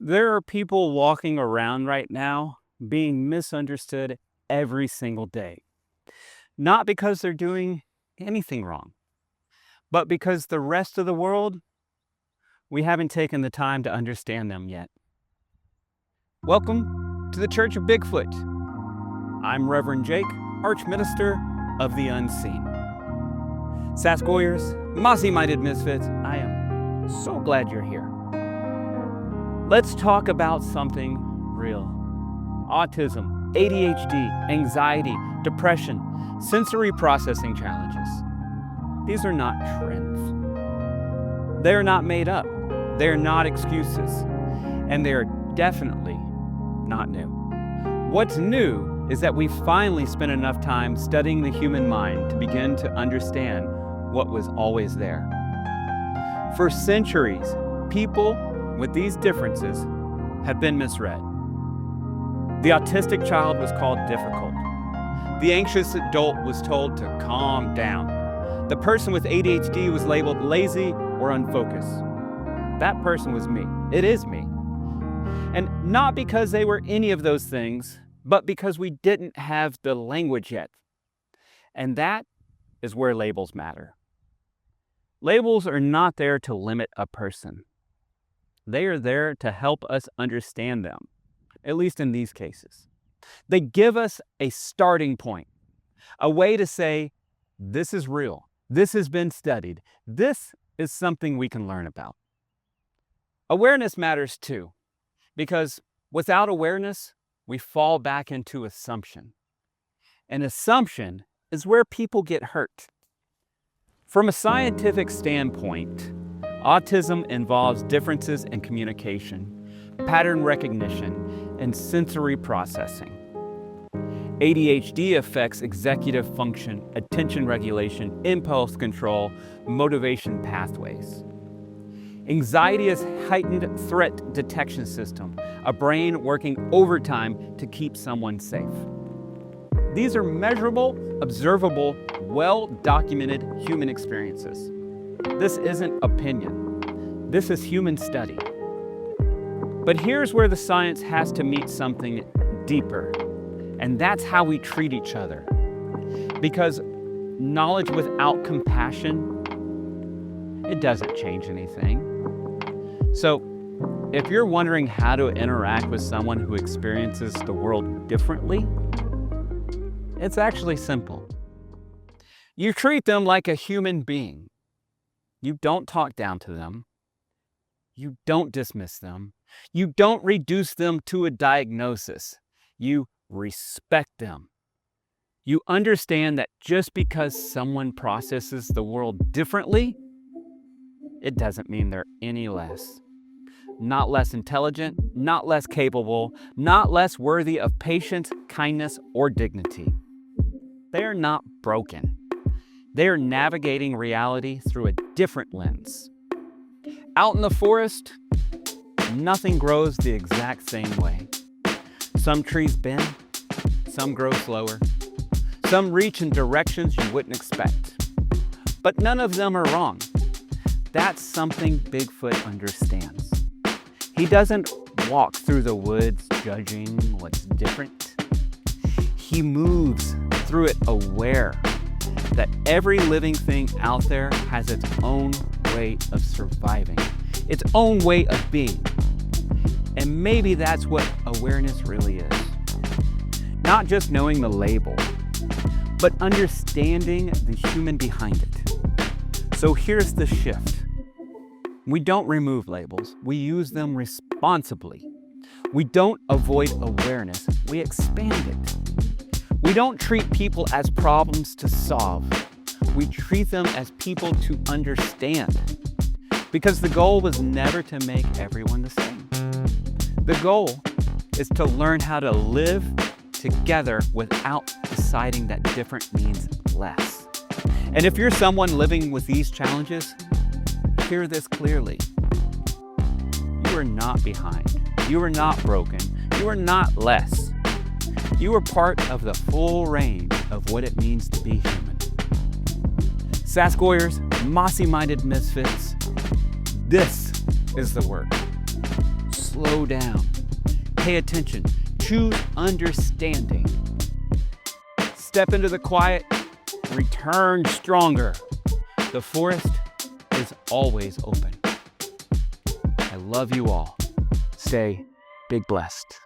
There are people walking around right now being misunderstood every single day. Not because they're doing anything wrong, but because the rest of the world, we haven't taken the time to understand them yet. Welcome to the Church of Bigfoot. I'm Reverend Jake, Archminister of the Unseen. Sasquatchers, mossy-minded misfits, I am so glad you're here. Let's talk about something real. Autism, ADHD, anxiety, depression, sensory processing challenges. These are not trends. They're not made up. They're not excuses. And they're definitely not new. What's new is that we finally spent enough time studying the human mind to begin to understand what was always there. For centuries, people with these differences have been misread. The autistic child was called difficult. The anxious adult was told to calm down. The person with ADHD was labeled lazy or unfocused. That person was me. It is me. And not because they were any of those things, but because we didn't have the language yet. And that is where labels matter. Labels are not there to limit a person. They are there to help us understand them, at least in these cases. They give us a starting point, a way to say, this is real, this has been studied, this is something we can learn about. Awareness matters too, because without awareness, we fall back into assumption. And assumption is where people get hurt. From a scientific standpoint, autism involves differences in communication, pattern recognition, and sensory processing. ADHD affects executive function, attention regulation, impulse control, motivation pathways. Anxiety is heightened threat detection system, a brain working overtime to keep someone safe. These are measurable, observable, well-documented human experiences. This isn't opinion. This is human study. But here's where the science has to meet something deeper, and that's how we treat each other. Because knowledge without compassion, it doesn't change anything. So, if you're wondering how to interact with someone who experiences the world differently, it's actually simple. You treat them like a human being. You don't talk down to them. You don't dismiss them. You don't reduce them to a diagnosis. You respect them. You understand that just because someone processes the world differently, it doesn't mean they're any less. Not less intelligent, not less capable, not less worthy of patience, kindness, or dignity. They are not broken. They are navigating reality through a different lens. Out in the forest, nothing grows the exact same way. Some trees bend, some grow slower, some reach in directions you wouldn't expect. But none of them are wrong. That's something Bigfoot understands. He doesn't walk through the woods judging what's different. He moves through it aware that every living thing out there has its own way of surviving, its own way of being. And maybe that's what awareness really is. Not just knowing the label, but understanding the human behind it. So here's the shift. We don't remove labels, we use them responsibly. We don't avoid awareness, we expand it. We don't treat people as problems to solve. We treat them as people to understand. Because the goal was never to make everyone the same. The goal is to learn how to live together without deciding that different means less. And if you're someone living with these challenges, hear this clearly. You are not behind. You are not broken. You are not less. You are part of the full range of what it means to be human. Sasquatchers, mossy-minded misfits, this is the work. slow down. Pay attention. Choose understanding. Step into the quiet. Return stronger. The forest is always open. I love you all. Stay big blessed.